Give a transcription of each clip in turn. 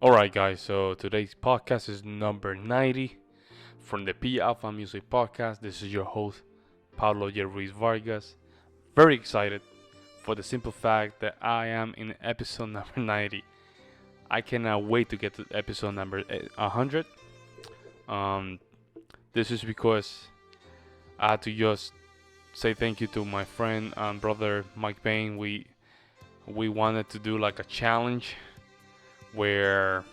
Alright, guys, so today's podcast is number 90 from the P Alpha Music Podcast. This is your host, Pablo Ruiz Vargas. Very excited for the simple fact that I am in episode number 90. I cannot wait to get to episode number 100. Um, this is because I had to just say thank you to my friend and brother Mike Bain. We wanted to do like a challenge where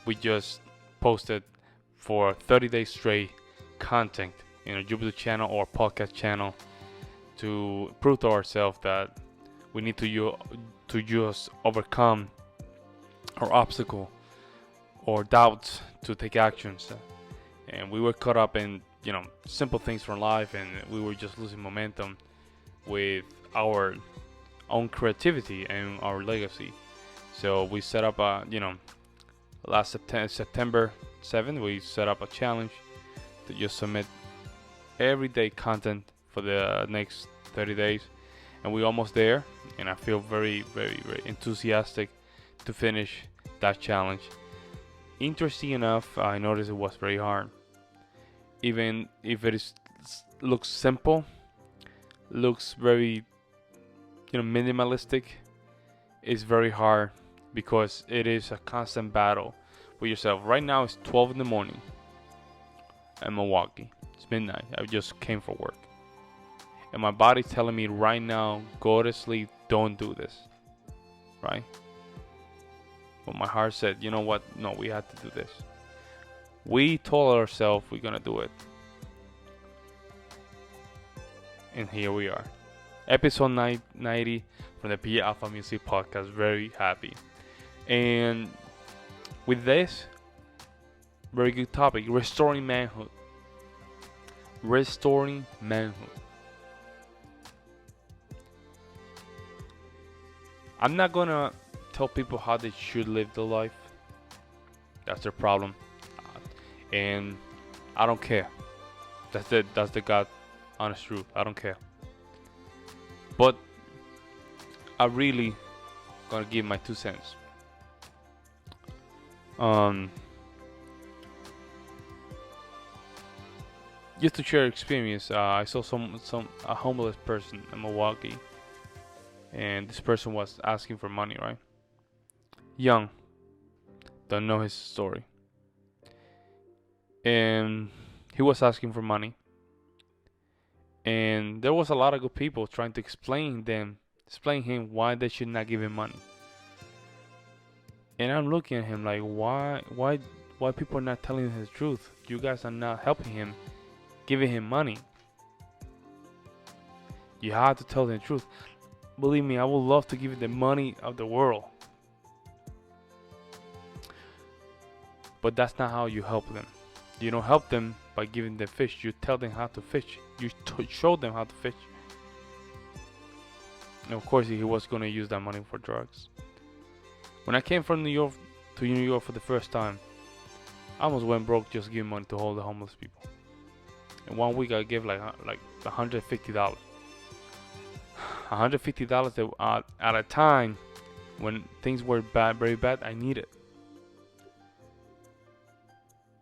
we just posted for 30 days straight content in our YouTube channel or podcast channel to prove to ourselves that we need to just overcome our obstacle or doubts to take actions. And we were caught up in simple things from life, and we were just losing momentum with our own creativity and our legacy. So we set up last September 7th, we set up a challenge to just submit everyday content for the next 30 days. And we're almost there. And I feel very, very, very enthusiastic to finish that challenge. Interesting enough, I noticed it was very hard. Even if looks simple, looks very, minimalistic, it's very hard because it is a constant battle with yourself. Right now it's 12 in the morning in Milwaukee. It's midnight. I just came from work. And my body's telling me right now, go to sleep, don't do this. Right? But my heart said, you know what? No, we have to do this. We told ourselves we're going to do it. And here we are. Episode 90 from the P Alpha Music Podcast. Very happy. And with this, very good topic. Restoring manhood. Restoring manhood. I'm not going to tell people how they should live their life. That's their problem. And I don't care. That's the God honest truth. I don't care. But I really gonna give my 2 cents. Just to share experience, I saw a homeless person in Milwaukee, and this person was asking for money, right? Young, don't know his story, and he was asking for money, and there was a lot of good people trying to explain him why they should not give him money. And I'm looking at him like, why people are not telling him the truth? You guys are not helping him, giving him money. You have to tell them the truth. Believe me, I would love to give you the money of the world. But that's not how you help them. You don't help them by giving them fish. You tell them how to fish. You show them how to fish. And of course, he was going to use that money for drugs. When I came from New York to New York for the first time, I almost went broke just giving money to all the homeless people. In 1 week, I gave like $150. $150 at a time when things were bad, very bad. I needed.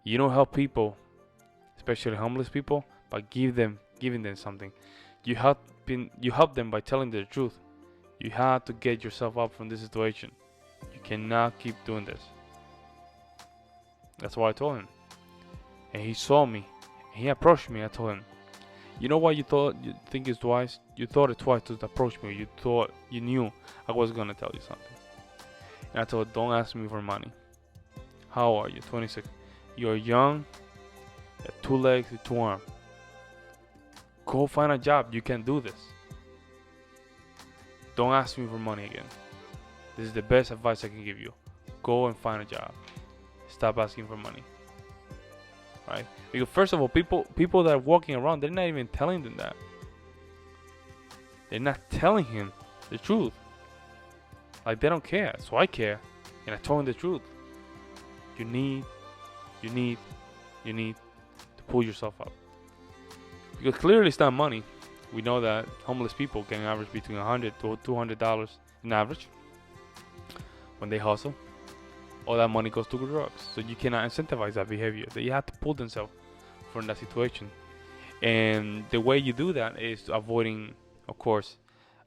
You don't help people, especially homeless people, by giving them something. You help them by telling the truth. You have to get yourself up from this situation. You cannot keep doing this. That's what I told him. And he saw me. He approached me. I told him, you know what you think is twice? You thought it twice to approach me. You knew I was going to tell you something. And I told him, don't ask me for money. How are you? 26. You're young. You have 2 legs and 2 arms. Go find a job. You can do this. Don't ask me for money again. This is the best advice I can give you. Go and find a job. Stop asking for money. Right? Because first of all, people that are walking around, they're not even telling them that. They're not telling him the truth. Like, they don't care. So I care. And I told him the truth. You need to pull yourself up. Because clearly it's not money. We know that homeless people can average between $100 to $200 in average when they hustle. all that money goes to drugs. So you cannot incentivize that behavior. They have to pull themselves from that situation. And the way you do that is avoiding, of course,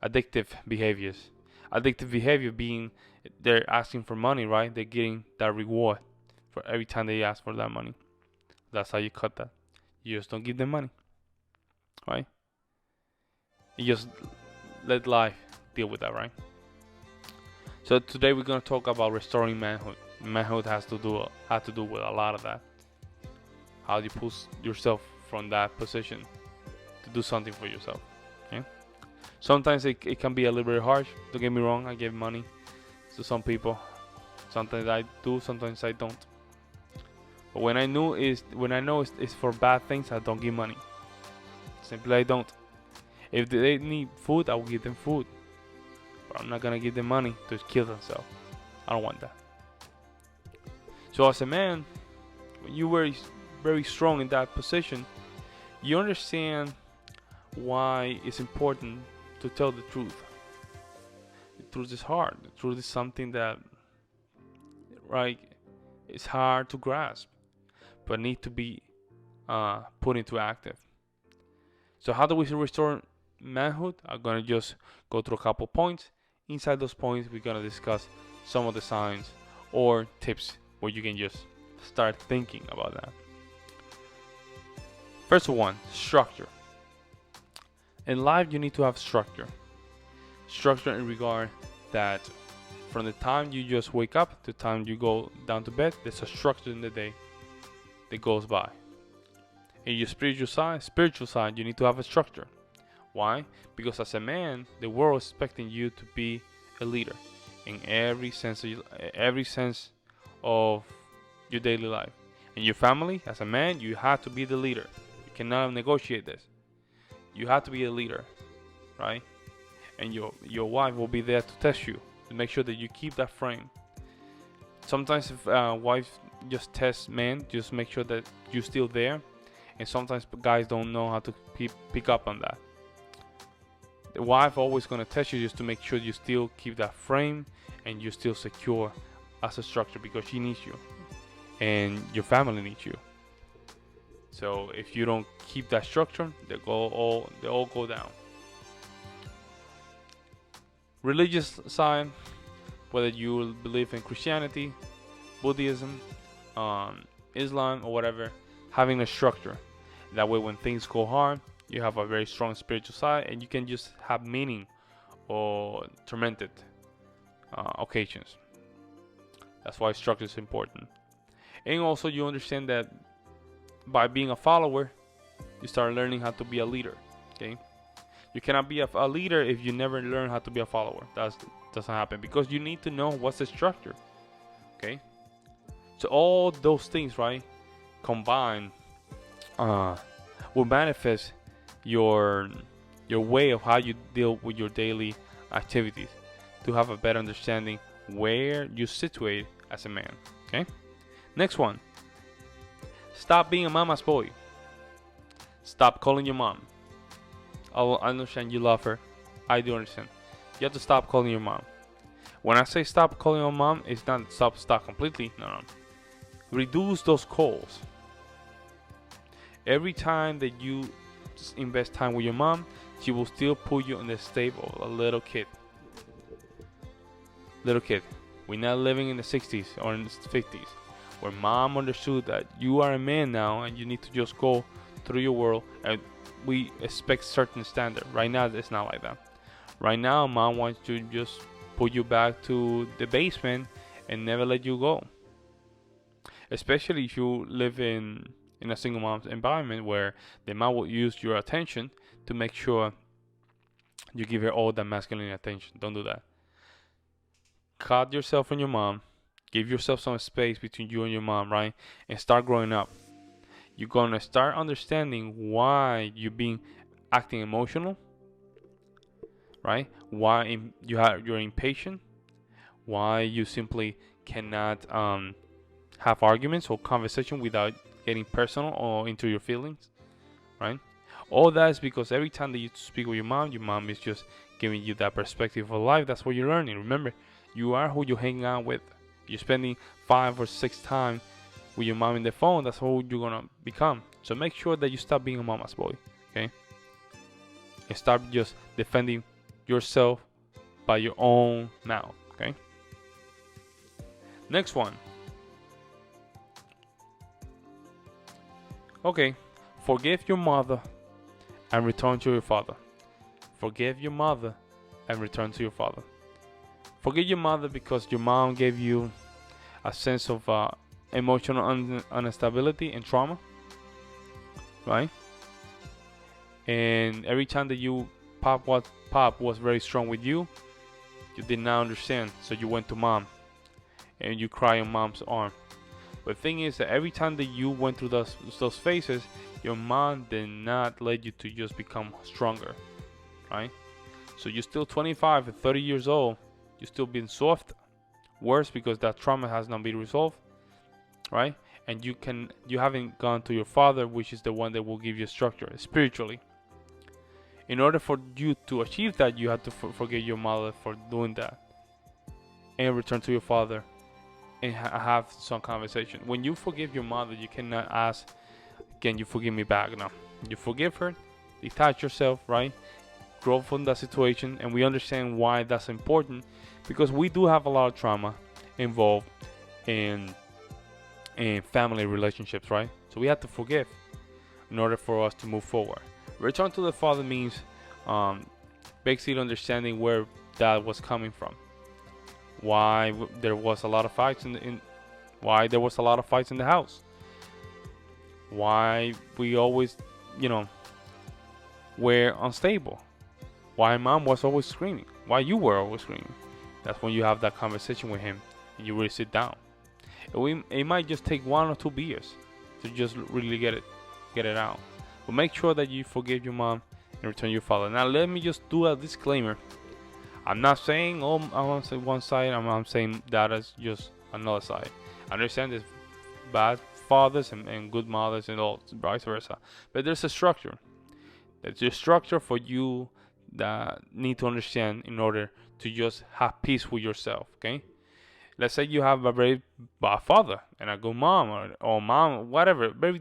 addictive behaviors. Addictive behavior being they're asking for money, right? They're getting that reward for every time they ask for that money. That's how you cut that. You just don't give them money, right? You just let life deal with that, right? So today we're gonna talk about restoring manhood. Manhood has to do with a lot of that. How you push yourself from that position to do something for yourself. Okay? Sometimes it can be a little bit harsh. Don't get me wrong. I give money to some people. Sometimes I do. Sometimes I don't. But when I know it's for bad things, I don't give money. Simply I don't. If they need food, I will give them food. But I'm not gonna give them money to kill themselves. I don't want that. So as a man, when you were very strong in that position, you understand why it's important to tell the truth. The truth is hard. The truth is something that, right, is hard to grasp, but need to be put into active. So how do we restore manhood? I'm gonna just go through a couple points. Inside those points, we're gonna discuss some of the signs or tips where you can just start thinking about that. First one, structure. In life, you need to have structure. Structure in regard that from the time you just wake up to the time you go down to bed, there's a structure in the day that goes by. In your spiritual side, you need to have a structure. Why? Because as a man, the world is expecting you to be a leader in every sense of your daily life. In your family, as a man, you have to be the leader. You cannot negotiate this. You have to be a leader, right? And your wife will be there to test you to make sure that you keep that frame. Sometimes if wife just tests men, just make sure that you're still there. And sometimes guys don't know how to pick up on that. The wife always gonna test you just to make sure you still keep that frame and you're still secure as a structure because she needs you and your family needs you. So if you don't keep that structure, they all go down. Religious side, whether you believe in Christianity, Buddhism, Islam, or whatever, having a structure. That way, when things go hard, you have a very strong spiritual side, and you can just have meaning or tormented occasions. That's why structure is important. And also, you understand that by being a follower, you start learning how to be a leader. Okay, you cannot be a leader if you never learn how to be a follower. That doesn't happen because you need to know what's the structure. Okay, so all those things, right, combined, will manifest your way of how you deal with your daily activities to have a better understanding where you situate as a man. Okay, next one. Stop being a mama's boy. Stop calling your mom. I understand you love her. I do understand. You have to stop calling your mom. When I say stop calling your mom, it's not stop completely. No. Reduce those calls. Every time that you invest time with your mom, she will still put you in the state of a little kid. Little kid. We're not living in the 60s or in the 50s. Where mom understood that you are a man now and you need to just go through your world and we expect certain standard. Right now it's not like that. Right now mom wants to just put you back to the basement and never let you go. Especially if you live in a single mom's environment where the mom will use your attention to make sure you give her all that masculine attention. Don't do that. Cut yourself from your mom. Give yourself some space between you and your mom, right? And start growing up. You're gonna start understanding why you're acting emotional, right? Why you're impatient. Why you simply cannot have arguments or conversation without getting personal or into your feelings, right? All that is because every time that you speak with your mom is just giving you that perspective of life. That's what you're learning. Remember, you are who you hang out with. You're spending 5 or 6 times with your mom in the phone. That's who you're gonna become. So make sure that you stop being a mama's boy, okay? And start just defending yourself by your own mouth, okay? Next one. Okay, forgive your mother and return to your father. Forgive your mother and return to your father. Forgive your mother because your mom gave you a sense of emotional instability and trauma, right? And every time that pop was very strong with you did not understand, so you went to mom and you cry on mom's arm. But the thing is that every time that you went through those phases, your mom did not let you to just become stronger, right? So you're still 25 and 30 years old, you're still being soft, worse because that trauma has not been resolved, right? And you haven't gone to your father, which is the one that will give you structure spiritually. In order for you to achieve that, you have to forgive your mother for doing that, and return to your father and have some conversation. When you forgive your mother, you cannot ask, can you forgive me back? No, you forgive her, detach yourself, right? Grow from that situation, and we understand why that's important, because we do have a lot of trauma involved in family relationships, right? So we have to forgive in order for us to move forward. Return to the father means basically understanding where that was coming from, why there was a lot of fights why there was a lot of fights in the house, why we always, were unstable, why mom was always screaming, why you were always screaming. That's when you have that conversation with him and you really sit down. It might just take 1 or 2 beers to just really get it out. But make sure that you forgive your mom and return your father. Now let me just do a disclaimer. I'm not saying I'm on one side. I'm saying that is just another side. I understand there's bad fathers and good mothers and all vice versa. But there's a structure. There's a structure for you that need to understand in order to just have peace with yourself. Okay. Let's say you have a very bad father and a good mom, or mom, whatever, very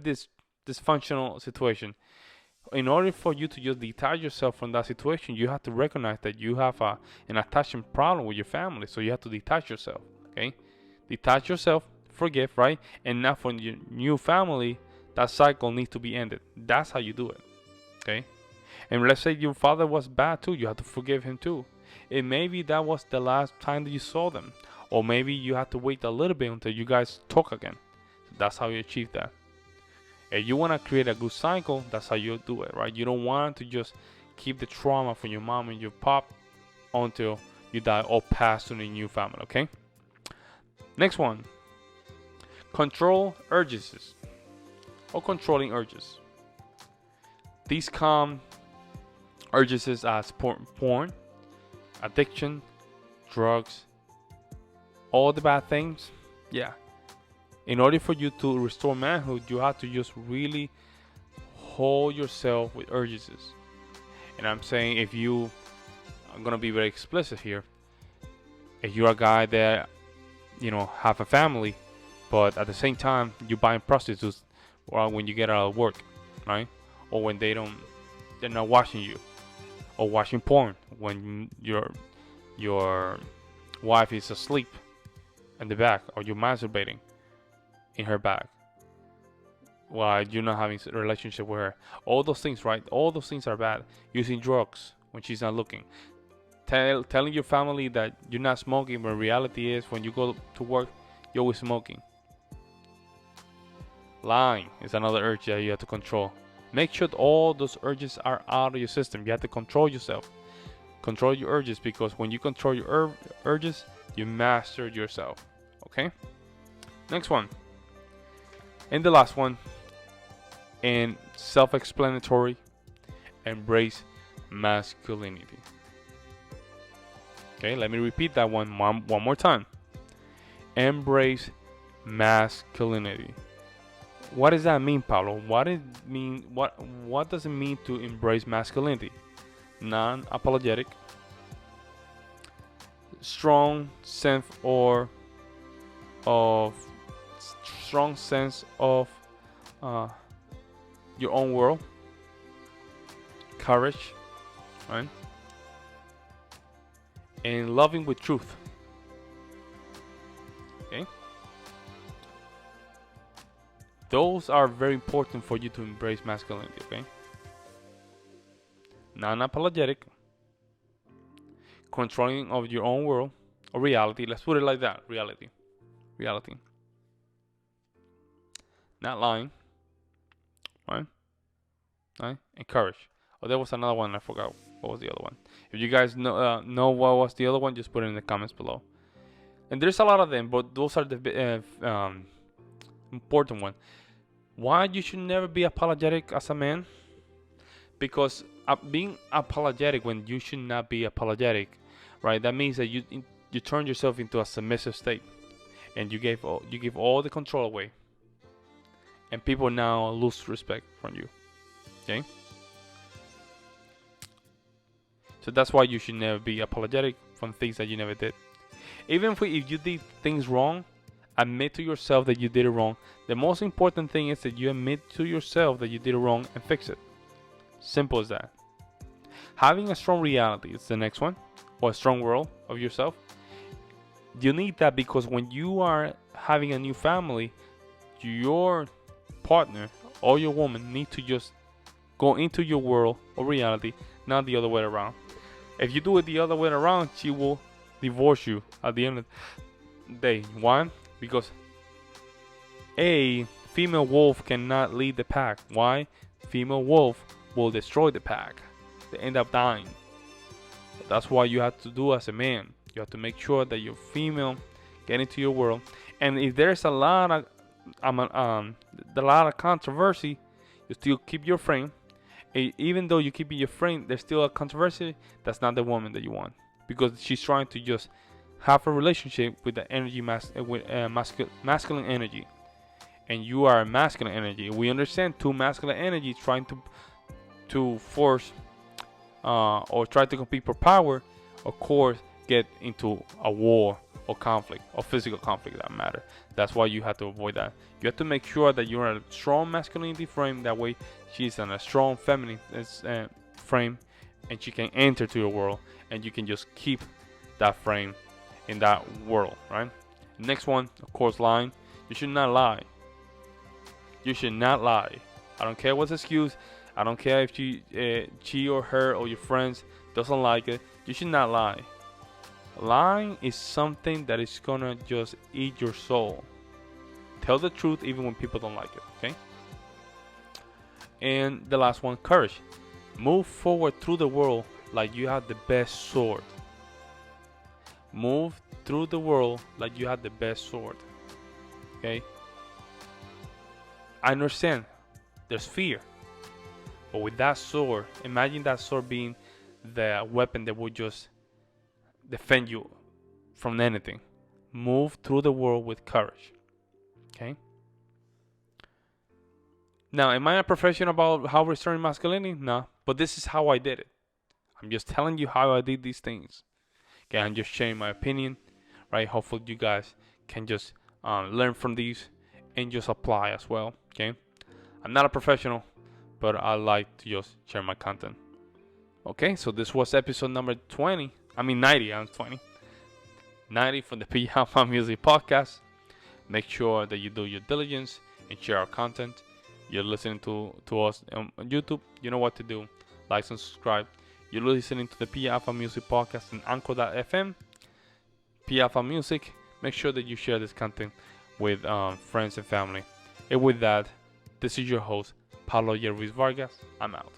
dysfunctional situation. In order for you to just detach yourself from that situation, you have to recognize that you have an attachment problem with your family. So you have to detach yourself, okay? Detach yourself, forgive, right? And now for your new family, that cycle needs to be ended. That's how you do it, okay? And let's say your father was bad too, you have to forgive him too. And maybe that was the last time that you saw them. Or maybe you have to wait a little bit until you guys talk again. That's how you achieve that. If you want to create a good cycle, that's how you do it, right? You don't want to just keep the trauma from your mom and your pop until you die or pass to the new family, okay? Next one. Control urges or controlling urges. These come urges as porn, addiction, drugs, all the bad things. Yeah. In order for you to restore manhood, you have to just really hold yourself with urges. And I'm saying, I'm gonna be very explicit here. If you're a guy that, have a family, but at the same time you're buying prostitutes, or when you get out of work, right? Or when they're not watching you, or watching porn when your wife is asleep in the back, or you're masturbating in her back while you're not having a relationship with her. All those things, right? All those things are bad. Using drugs when she's not looking. Telling your family that you're not smoking, but reality is when you go to work, you're always smoking. Lying is another urge that you have to control. Make sure that all those urges are out of your system. You have to control yourself. Control your urges, because when you control your urges, you master yourself. Okay? Next one. And the last one, and self-explanatory, embrace masculinity. Okay, let me repeat that one more time. Embrace masculinity. What does that mean, Pablo? What does it mean to embrace masculinity? Non-apologetic, strong sense or of strong sense of uh, your own world, courage, right? And loving with truth. Okay? Those are very important for you to embrace masculinity, okay? Non-apologetic, controlling of your own world or reality. Let's put it like that. Reality. Not lying, right? Right? And courage. Oh, there was another one. I forgot. What was the other one? If you guys know what was the other one, just put it in the comments below. And there's a lot of them, but those are the important one. Why you should never be apologetic as a man? Because being apologetic when you should not be apologetic, right? That means that you turn yourself into a submissive state, and you give all the control away, and people now lose respect from you. Okay. So that's why you should never be apologetic from things that you never did. Even if you did things wrong, admit to yourself that you did it wrong. The most important thing is that you admit to yourself that you did it wrong and fix it. Simple as that. Having a strong reality is the next one, or a strong world of yourself. You need that because when you are having a new family, your partner or your woman need to just go into your world or reality, not the other way around. If you do it the other way around, she will divorce you at the end of the day. Why? Because a female wolf cannot lead the pack. Why? Female wolf will destroy the pack. They end up dying. That's why you have to do as a man. You have to make sure that your female get into your world. And if there's a lot of controversy, you still keep your frame. Even though you keep your frame, there's still a controversy. That's not the woman that you want, because she's trying to just have a relationship with the energy masculine energy, and you are masculine energy. We understand two masculine energies trying to force or try to compete for power, of course, get into a war or conflict or physical conflict that matter. That's why you have to avoid that. You have to make sure that you're in a strong masculinity frame. That way she's in a strong feminine frame, and she can enter to your world, and you can just keep that frame in that world, right? Next one, of course, lying. You should not lie. You should not lie. I don't care what's the excuse. I don't care if she or her or your friends doesn't like it. You should not lie. Lying is something that is gonna just eat your soul. Tell the truth even when people don't like it, okay? And the last one, courage. Move forward through the world like you have the best sword. Move through the world like you have the best sword, okay? I understand there's fear, but with that sword, imagine that sword being the weapon that would just defend you from anything. Move through the world with courage. Okay. Now, am I a professional about how restoring masculinity? No, but this is how I did it. I'm just telling you how I did these things. Okay, I'm just sharing my opinion, right? Hopefully, you guys can just learn from these and just apply as well. Okay. I'm not a professional, but I like to just share my content. Okay, so this was episode number 90. I'm 20. 90 from the P Alpha Music Podcast. Make sure that you do your diligence and share our content. You're listening to us on YouTube. You know what to do. Like and subscribe. You're listening to the P Alpha Music Podcast in Anchor.fm. P Alpha Music. Make sure that you share this content with friends and family. And with that, this is your host, Pablo Ruiz Vargas. I'm out.